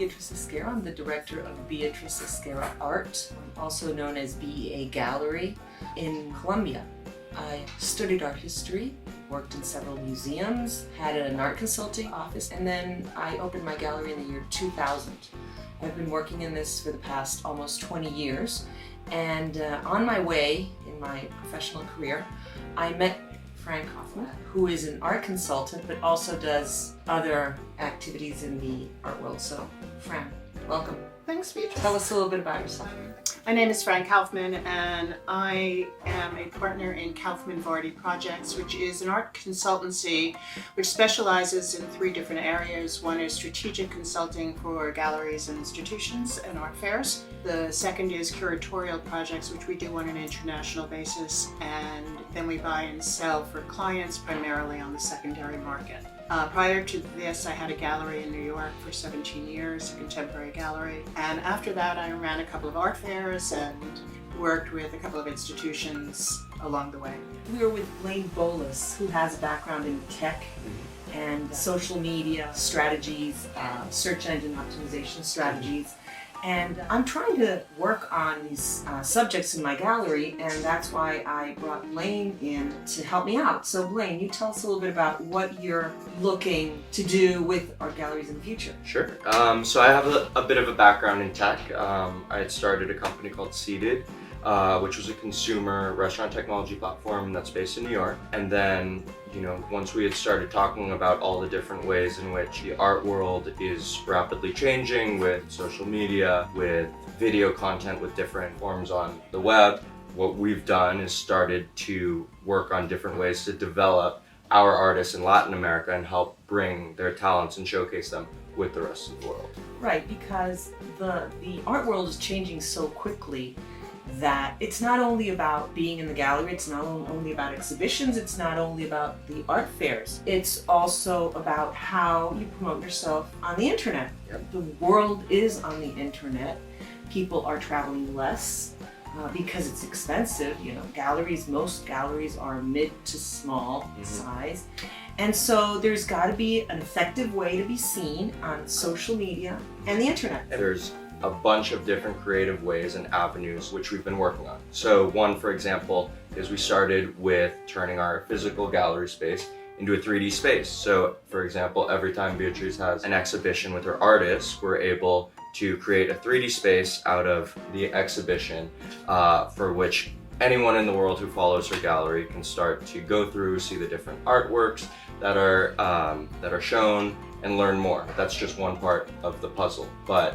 Beatriz Esguerra. I'm the director of Beatriz Esguerra Art, also known as BEA Gallery in Colombia. I studied art history, worked in several museums, had an art consulting office, and then I opened my gallery in the year 2000. I've been working in this for the past almost 20 years, and on my way in my professional career, I met Fran Kaufman, who is an art consultant but also does other activities in the art world. So, Fran, welcome. Thanks, Beatriz. Tell us a little bit about yourself. My name is Fran Kaufman, and I am a partner in Kaufman Vardy Projects, which is an art consultancy which specializes in 3 different areas. One is strategic consulting for galleries and institutions and art fairs. The second is curatorial projects, which we do on an international basis, and then we buy and sell for clients primarily on the secondary market. Prior to this, I had a gallery in New York for 17 years, a contemporary gallery. And after that, I ran a couple of art fairs and worked with a couple of institutions along the way. We were with Blaine Bolus, who has a background in tech and social media strategies, search engine optimization strategies. And I'm trying to work on these subjects in my gallery, and that's why I brought Blaine in to help me out. So Blaine, you tell us a little bit about what you're looking to do with art galleries in the future. Sure. So I have a bit of a background in tech. I had started a company called Curated, which was a consumer restaurant technology platform that's based in New York. And then, once we had started talking about all the different ways in which the art world is rapidly changing with social media, with video content, with different forms on the web, what we've done is started to work on different ways to develop our artists in Latin America and help bring their talents and showcase them with the rest of the world. Right, because the art world is changing so quickly that it's not only about being in the gallery, it's not only about exhibitions, it's not only about the art fairs, it's also about how you promote yourself on the internet. Yep. The world is on the internet. People are traveling less because it's expensive. Most galleries are mid to small size. And so there's got to be an effective way to be seen on social media and the internet. There's a bunch of different creative ways and avenues which we've been working on. So one, for example, is we started with turning our physical gallery space into a 3D space. So for example, every time Beatriz has an exhibition with her artists, we're able to create a 3D space out of the exhibition for which anyone in the world who follows her gallery can start to go through, see the different artworks that are shown, and learn more. That's just one part of the puzzle. But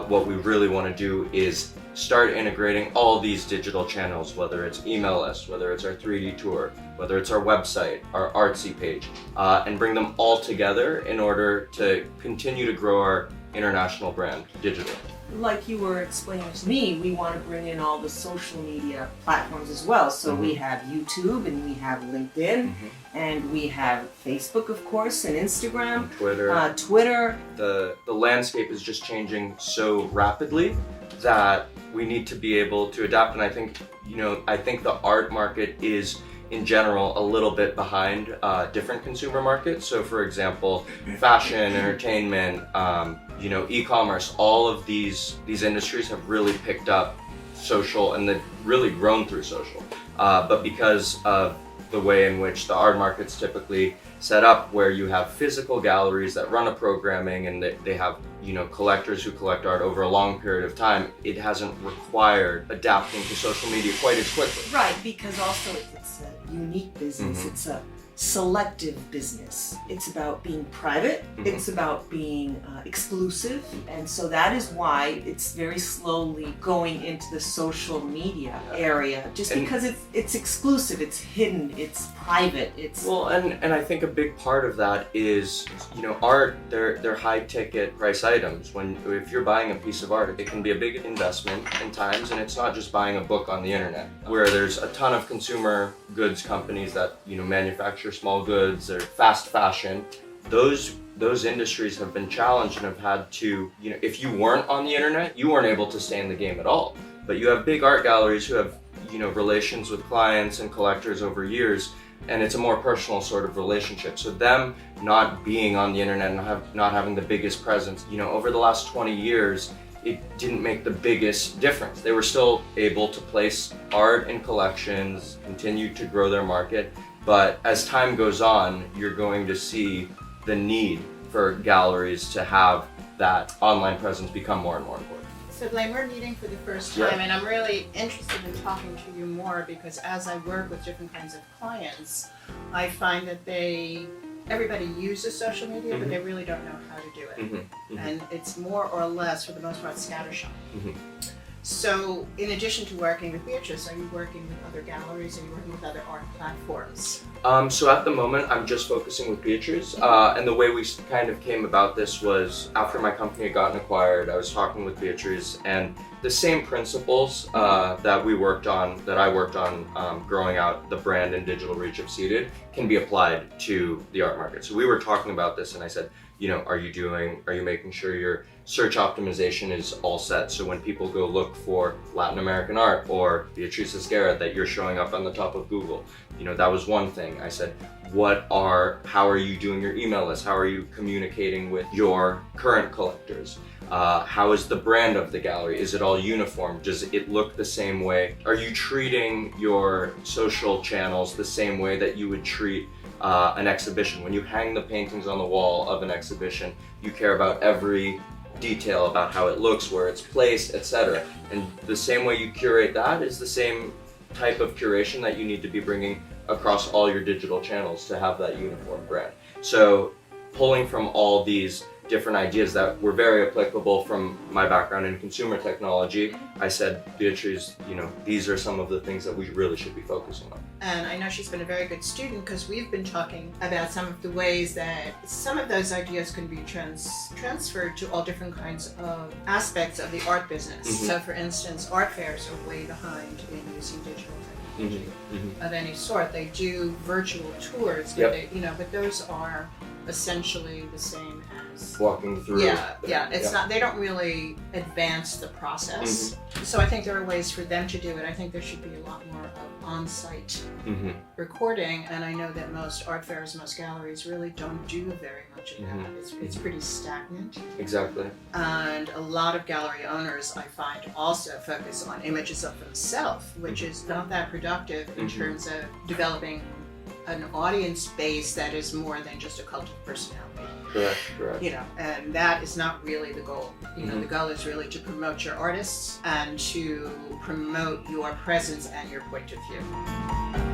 what we really want to do is start integrating all these digital channels, whether it's email lists, whether it's our 3D tour, whether it's our website, our Artsy page, and bring them all together in order to continue to grow our international brand digitally. Like you were explaining to me, we want to bring in all the social media platforms as well. So we have YouTube, and we have LinkedIn, and we have Facebook, of course, and Instagram, Twitter. The landscape is just changing so rapidly that we need to be able to adapt. And I think the art market is, in general, a little bit behind different consumer markets. So for example, fashion, entertainment, e-commerce, all of these industries have really picked up social, and they've really grown through social. But because of the way in which the art market's typically set up, where you have physical galleries that run a programming and they have collectors who collect art over a long period of time, it hasn't required adapting to social media quite as quickly. Right, because also it's a unique business. It's a selective business. It's about being private. It's about being exclusive. And so that is why it's very slowly going into the social media area, just because it's exclusive, it's hidden, it's private, it's... Well, and I think a big part of that is, art, they're high ticket price items. If you're buying a piece of art, it can be a big investment in times, and it's not just buying a book on the internet, where there's a ton of consumer goods companies that, manufacture small goods or fast fashion. Those industries have been challenged and have had to, if you weren't on the internet, you weren't able to stay in the game at all. But you have big art galleries who have, relations with clients and collectors over years, and it's a more personal sort of relationship. So them not being on the internet and not having the biggest presence, over the last 20 years, it didn't make the biggest difference. They were still able to place art in collections, continue to grow their market, but as time goes on, you're going to see the need for galleries to have that online presence become more and more important. So Blaine, we're meeting for the first time, and I'm really interested in talking to you more because as I work with different kinds of clients, I find that everybody uses social media, but they really don't know how to do it. And it's more or less, for the most part, scattershot. So in addition to working with Beatriz, are you working with other galleries? Are you working with other art platforms? So at the moment, I'm just focusing with Beatriz. And the way we kind of came about this was after my company had gotten acquired, I was talking with Beatriz, and the same principles that I worked on growing out the brand and digital reach of Seated can be applied to the art market. So we were talking about this, and I said, are you making sure your search optimization is all set, so when people go look for Latin American art or Beatriz Esguerra, that you're showing up on the top of Google? That was one thing. I said, how are you doing your email list? How are you communicating with your current collectors? How is the brand of the gallery? Is it all uniform? Does it look the same way? Are you treating your social channels the same way that you would treat an exhibition? When you hang the paintings on the wall of an exhibition, you care about every detail about how it looks, where it's placed, etc. And the same way you curate that is the same type of curation that you need to be bringing across all your digital channels to have that uniform brand. So pulling from all these different ideas that were very applicable from my background in consumer technology, I said, Beatriz, these are some of the things that we really should be focusing on. And I know she's been a very good student because we've been talking about some of the ways that some of those ideas can be transferred to all different kinds of aspects of the art business. So for instance, art fairs are way behind in using digital technology of any sort. They do virtual tours, but but those are essentially the same as walking through. It's not. They don't really advance the process. So I think there are ways for them to do it. I think there should be a lot more of on-site recording, and I know that most art fairs, most galleries really don't do very much of that. It's pretty stagnant. Exactly. And a lot of gallery owners, I find, also focus on images of themselves, which is not that productive in terms of developing an audience base that is more than just a cult of personality. Correct. And that is not really the goal. The goal is really to promote your artists and to promote your presence and your point of view.